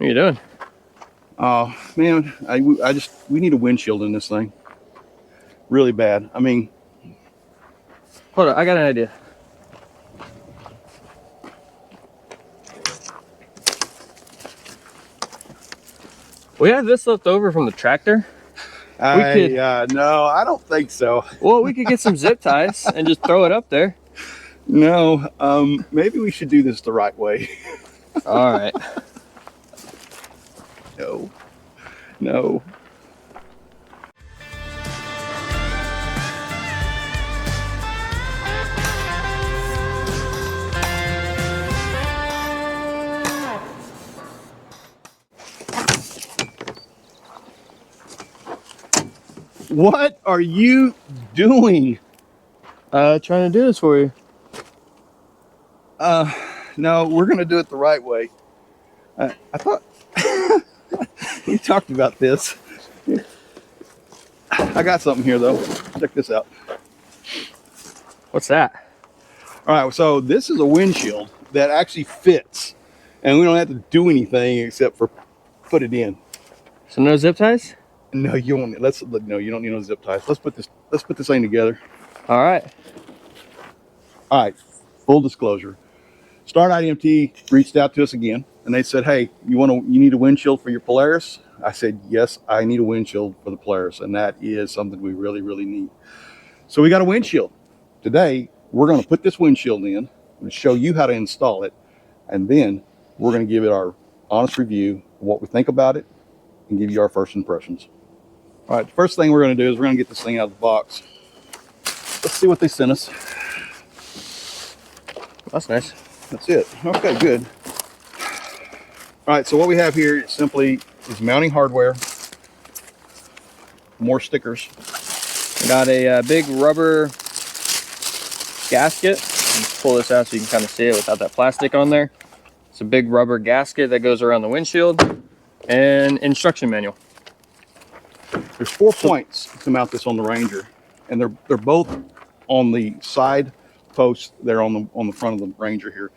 you doing? Oh man, we need a windshield in this thing. Really bad. I mean, Hold on, I got an idea. We have this left over from the tractor. No, I don't think so. Well, we could get some zip ties and just throw it up there. No, maybe we should do this the right way. All right. No. What are you doing? Trying to do this for you. No, we're gonna do it the right way. I thought we talked about this. I got something here though. Check this out. What's that? All right, so this is a windshield that actually fits, and we don't have to do anything except for put it in. So no zip ties? No, you don't. No, you don't need no zip ties. Let's put this thing together. All right. All right. Full disclosure. StarKnight MT reached out to us again, and they said, "Hey, you need a windshield for your Polaris?" I said, "Yes, I need a windshield for the Polaris, and that is something we really, really need." So we got a windshield. Today, we're going to put this windshield in. I'm going to show you how to install it, and then we're going to give it our honest review of what we think about it, and give you our first impressions. All right, the first thing we're going to do is we're going to get this thing out of the box. Let's see what they sent us. That's nice. That's it. Okay, good. All right, so what we have here simply is mounting hardware, more stickers. Got a big rubber gasket. Let's pull this out so you can kind of see it without that plastic on there. It's a big rubber gasket that goes around the windshield, and instruction manual. There's 4 points to mount this on the Ranger, and they're both on the side posts. They're on the front of the Ranger here,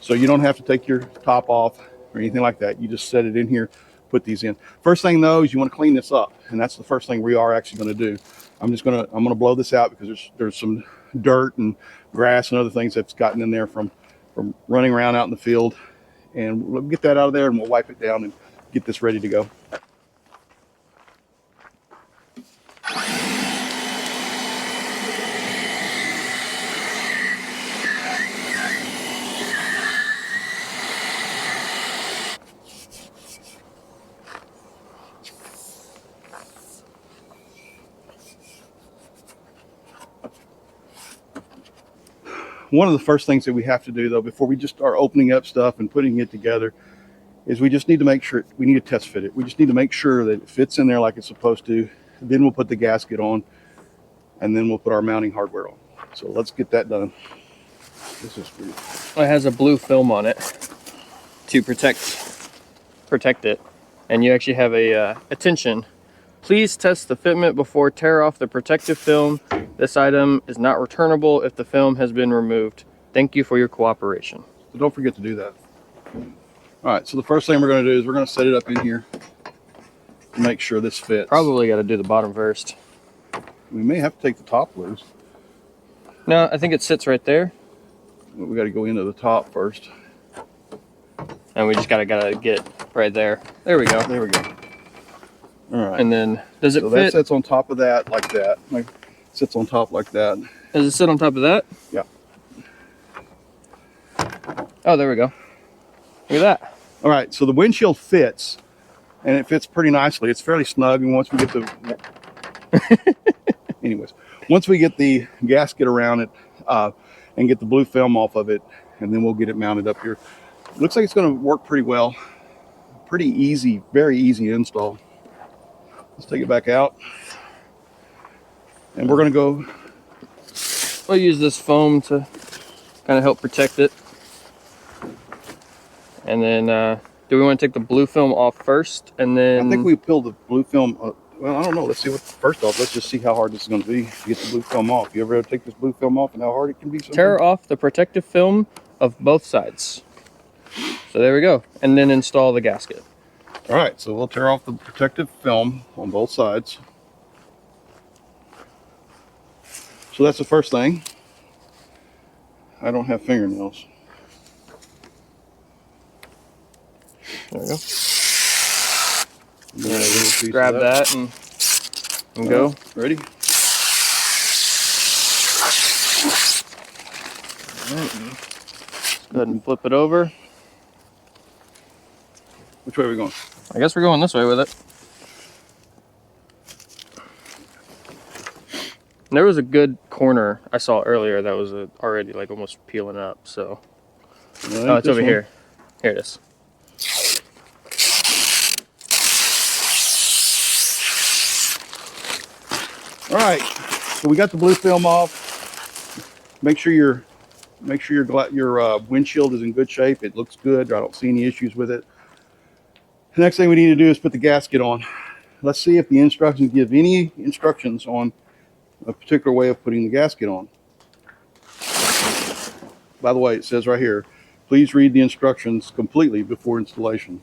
so you don't have to take your top off or anything like that. You just set it in here, put these in. First thing though is you want to clean this up, and that's the first thing we are actually going to do. I'm gonna blow this out because there's some dirt and grass and other things that's gotten in there from running around out in the field, and we'll get that out of there and we'll wipe it down and get this ready to go. One of the first things that we have to do though, before we just start opening up stuff and putting it together, is we just need to make sure, we need to test fit it. We just need to make sure that it fits in there like it's supposed to. Then we'll put the gasket on, and then we'll put our mounting hardware on. So let's get that done. This is weird. It has a blue film on it to protect it, and you actually have a attention. Please test the fitment before tear off the protective film. This item is not returnable if the film has been removed. Thank you for your cooperation. So don't forget to do that. All right, so the first thing we're going to do is we're going to set it up in here to make sure this fits. Probably got to do the bottom first. We may have to take the top loose. No, I think it sits right there. We got to go into the top first. And we just gotta get right there. There we go. There we go. All right. And then, does it so fit? That sits on top of that like that. Like, sits on top like that. Does it sit on top of that? Yeah. Oh, there we go. Look at that. All right, so the windshield fits, and it fits pretty nicely. It's fairly snug, and once we get the... Anyways, once we get the gasket around it and get the blue film off of it, and then we'll get it mounted up here. Looks like it's going to work pretty well. Pretty easy, very easy to install. Let's take it back out. And we're going to go... We'll use this foam to kind of help protect it. And then, do we want to take the blue film off first? And then... I think we peel the blue film... well, I don't know. Let's see what... First off, let's just see how hard this is going to be to get the blue film off. You ever take this blue film off and how hard it can be? Sometimes? Tear off the protective film of both sides. So there we go. And then install the gasket. All right, so we'll tear off the protective film on both sides. So that's the first thing. I don't have fingernails. There we go. Yeah, Just grab that and go. Ready? Go ahead and flip it over. Which way are we going? I guess we're going this way with it. And there was a good corner I saw earlier that was already like almost peeling up. So, oh, it's over here. Here it is. All right, so we got the blue film off. Make sure your windshield is in good shape. It looks good. I don't see any issues with it. The next thing we need to do is put the gasket on. Let's see if the instructions give any instructions on a particular way of putting the gasket on. By the way, it says right here, please read the instructions completely before installation.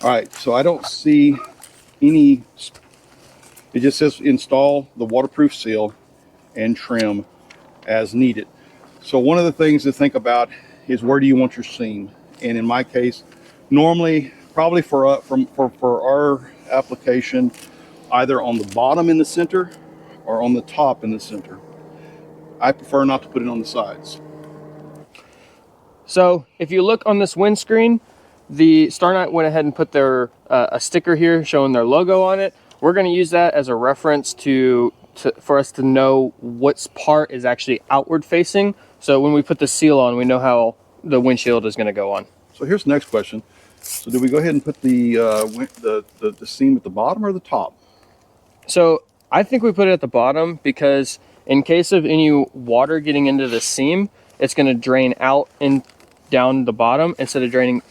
All right, so I don't see any, it just says install the waterproof seal and trim as needed. So one of the things to think about is where do you want your seam? And in my case, normally, probably for our application, either on the bottom in the center or on the top in the center. I prefer not to put it on the sides. So if you look on this windscreen, the StarKnight went ahead and put their a sticker here showing their logo on it. We're going to use that as a reference for us to know what part is actually outward facing. So when we put the seal on, we know how the windshield is going to go on. So here's the next question. So do we go ahead and put the seam at the bottom or the top? So I think we put it at the bottom because in case of any water getting into the seam, it's going to drain out and down the bottom instead of draining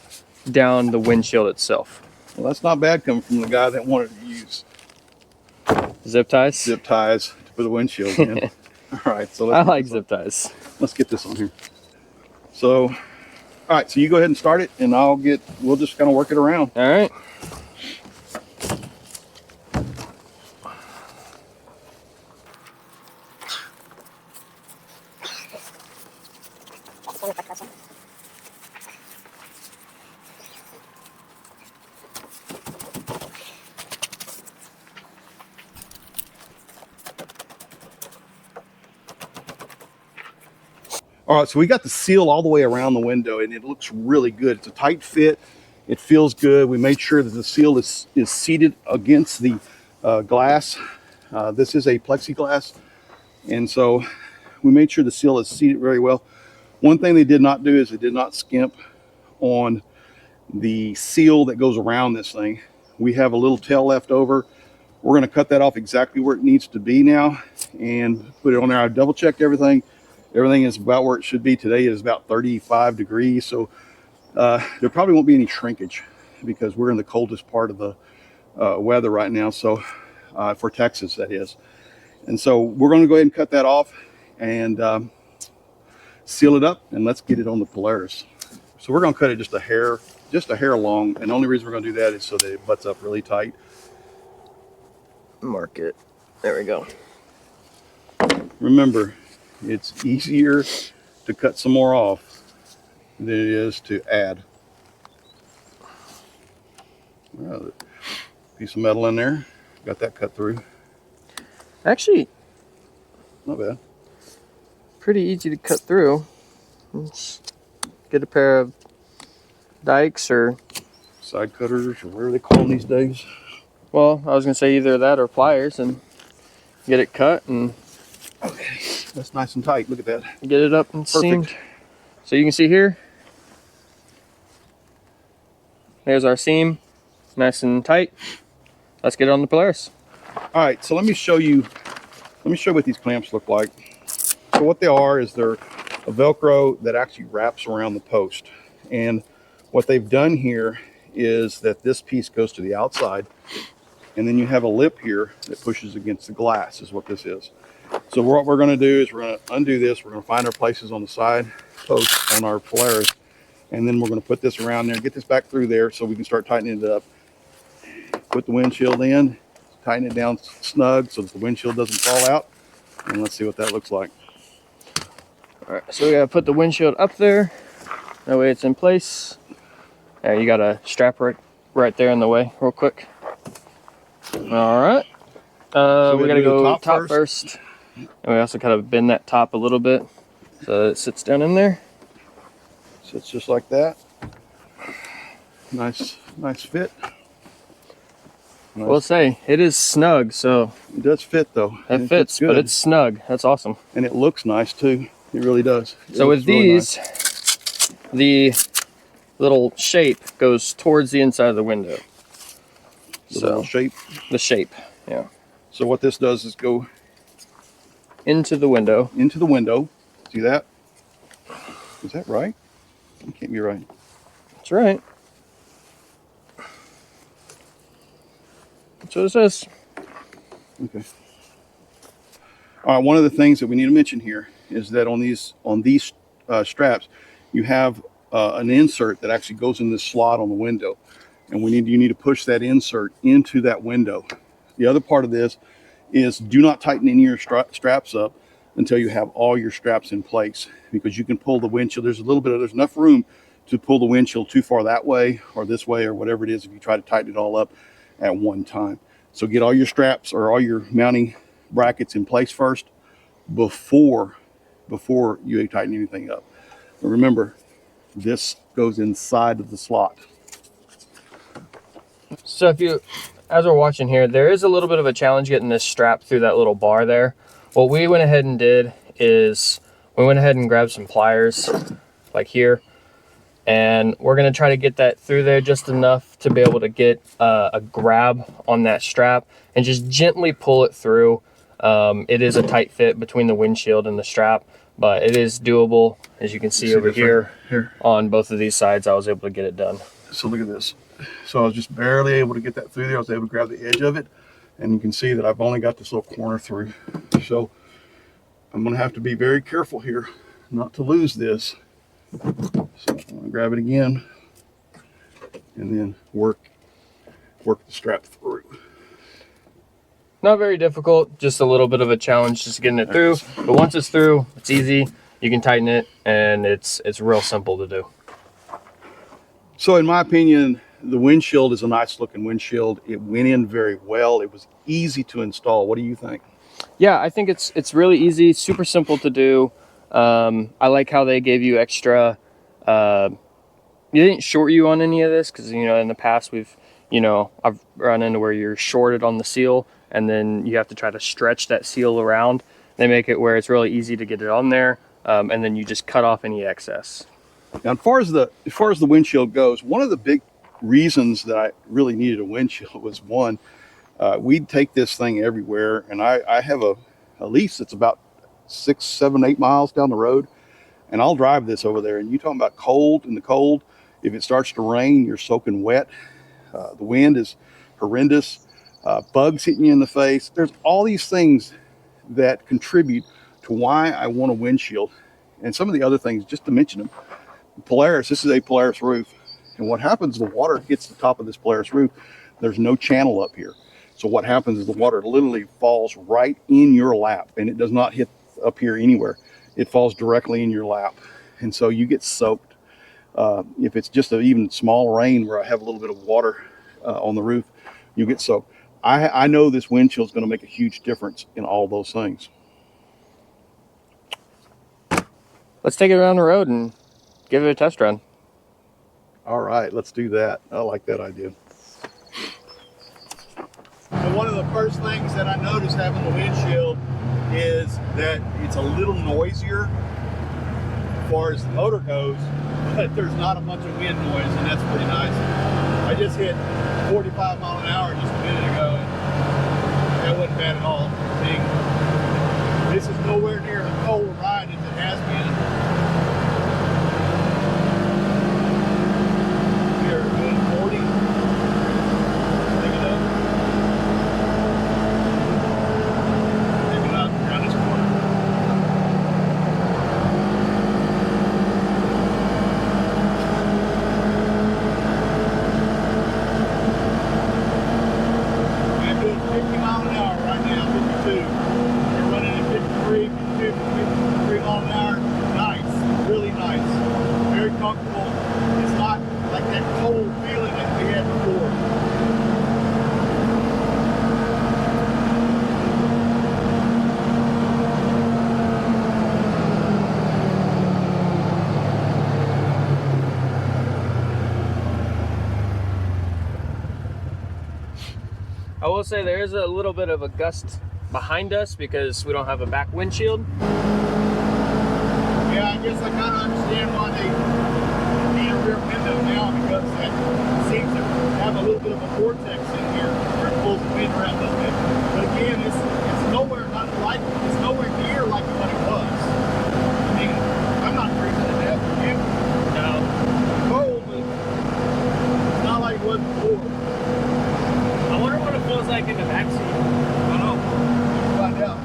down the windshield itself. Well, that's not bad coming from the guy that wanted to use Zip ties? Zip ties to put the windshield in. All right, so I like zip ties. Let's get this on here. So, all right, so you go ahead and start it, and we'll just kind of work it around. All right. All right, so we got the seal all the way around the window, and it looks really good. It's a tight fit. It feels good. We made sure that the seal is seated against the glass. This is a plexiglass, and so we made sure the seal is seated very well. One thing they did not do is they did not skimp on the seal that goes around this thing. We have a little tail left over. We're going to cut that off exactly where it needs to be now and put it on there. I double checked everything. Everything is about where it should be. Today is about 35 degrees, so there probably won't be any shrinkage because we're in the coldest part of the weather right now, so for Texas, that is. And so we're going to go ahead and cut that off and seal it up, and let's get it on the Polaris. So we're going to cut it just a hair long, and the only reason we're going to do that is so that it butts up really tight. Mark it. There we go. Remember, it's easier to cut some more off than it is to add. Well, piece of metal in there. Got that cut through. Actually, not bad. Pretty easy to cut through. Let's get a pair of dikes or side cutters or whatever they call them these days. Well, I was going to say either that or pliers and get it cut and okay. That's nice and tight. Look at that. Get it up and seamed. So you can see here, there's our seam, nice and tight. Let's get it on the Polaris. All right, so let me show you what these clamps look like. So what they are is they're a Velcro that actually wraps around the post. And what they've done here is that this piece goes to the outside, and then you have a lip here that pushes against the glass is what this is. So what we're going to do is we're going to undo this. We're going to find our places on the side post on our Polaris, and then we're going to put this around there, get this back through there so we can start tightening it up. Put the windshield in, tighten it down snug so that the windshield doesn't fall out, and let's see what that looks like. All right, so we gotta put the windshield up there. That way it's in place. There, you got a strap right there in the way, real quick. All right. So we gotta go top first. And we also kind of bend that top a little bit so that it sits down in there. Sits just like that. Nice fit. Nice. We'll say it is snug, so it does fit though. It fits, but it's snug. That's awesome. And it looks nice too. It really does. So with these, the little shape goes towards the inside of the window. The little shape? The shape, yeah. So what this does is go into the window. Into the window. See that? Is that right? It can't be right. That's right. That's what it says. Okay. All right. One of the things that we need to mention here is that on these straps, you have an insert that actually goes in this slot on the window, and you need to push that insert into that window. The other part of this is do not tighten any of your straps up until you have all your straps in place, because you can pull the windshield. There's enough room to pull the windshield too far that way or this way or whatever it is if you try to tighten it all up at one time. So get all your straps or all your mounting brackets in place first before you tighten anything up. But remember, this goes inside of the slot. So as we're watching here, there is a little bit of a challenge getting this strap through that little bar there. What we went ahead and did is we went ahead and grabbed some pliers like here, and we're going to try to get that through there just enough to be able to get a grab on that strap and just gently pull it through. It is a tight fit between the windshield and the strap, but it is doable. As you can see over here on both of these sides, I was able to get it done. So look at this. So I was just barely able to get that through there. I was able to grab the edge of it, and you can see that I've only got this little corner through. So I'm going to have to be very careful here not to lose this. So I'm going to grab it again and then work the strap through. Not very difficult, just a little bit of a challenge just getting it through. But once it's through, it's easy. You can tighten it, and it's real simple to do. So in my opinion, the windshield is a nice looking windshield. It went in very well. It was easy to install. What do you think? Yeah, I think it's really easy, super simple to do. I like how they gave you extra. You didn't short you on any of this, because in the past I've run into where you're shorted on the seal, and then you have to try to stretch that seal around. They make it where it's really easy to get it on there, and then you just cut off any excess. Now, as far as the windshield goes, one of the big reasons that I really needed a windshield was one, we'd take this thing everywhere, and I have a lease that's about 6, 7, 8 miles down the road, and I'll drive this over there. And you talking about cold, in the cold, if it starts to rain, you're soaking wet. The wind is horrendous. Bugs hitting you in the face. There's all these things that contribute to why I want a windshield. And some of the other things, just to mention them, Polaris, this is a Polaris roof. And what happens, the water hits the top of this Polaris roof. There's no channel up here. So what happens is the water literally falls right in your lap, and it does not hit up here anywhere. It falls directly in your lap. And so you get soaked. If it's just an even small rain where I have a little bit of water on the roof, you get soaked. I know this windshield is going to make a huge difference in all those things. Let's take it around the road and give it a test run. All right, let's do that. I like that idea. So one of the first things that I noticed having the windshield is that it's a little noisier as far as the motor goes, but there's not a bunch of wind noise, and that's pretty nice. I just hit 45 mile an hour just a minute ago, and that wasn't bad at all. This is nowhere near a cold ride as it has been. We are doing 40. Take it up. Take it up around this I will say there is a little bit of a gust behind us because we don't have a back windshield. Yeah, I guess I kind of understand why they need a rear window now, because it seems to have a little bit of a vortex in here where it pulls the wind around a little bit. But again, it's nowhere not like, it's nowhere near like what it was. I mean, I'm not freezing to death again. No. Cold, but it's not like it was before. I wonder what it feels like in the backseat. I don't know. We'll find out.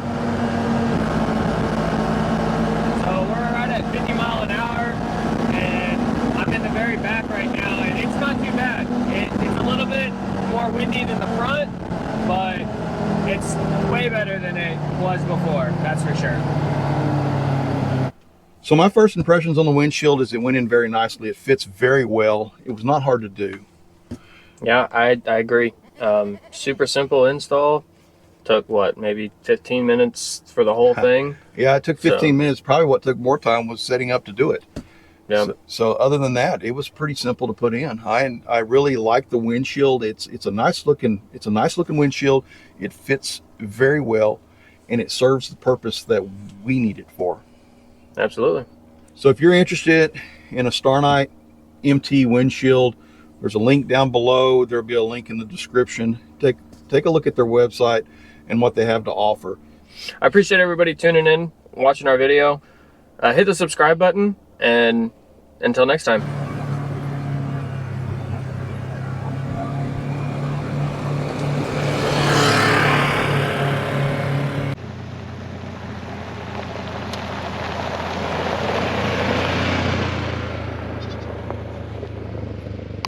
So we're right at 50 miles an hour, and I'm in the very back right now, and it's not too bad. It's a little bit more windy than the front, but it's way better than it was before, that's for sure. So my first impressions on the windshield is it went in very nicely. It fits very well. It was not hard to do. Yeah, I agree. Super simple install. Took what, maybe 15 minutes for the whole thing? Yeah, it took 15 minutes. Probably what took more time was setting up to do it. Yeah. So other than that, it was pretty simple to put in. I really like the windshield. It's a nice looking windshield. It fits very well, and it serves the purpose that we need it for. Absolutely. So if you're interested in a StarKnight MT windshield, there's a link down below. There'll be a link in the description. Take a look at their website and what they have to offer. I appreciate everybody tuning in, watching our video. Hit the subscribe button, and until next time.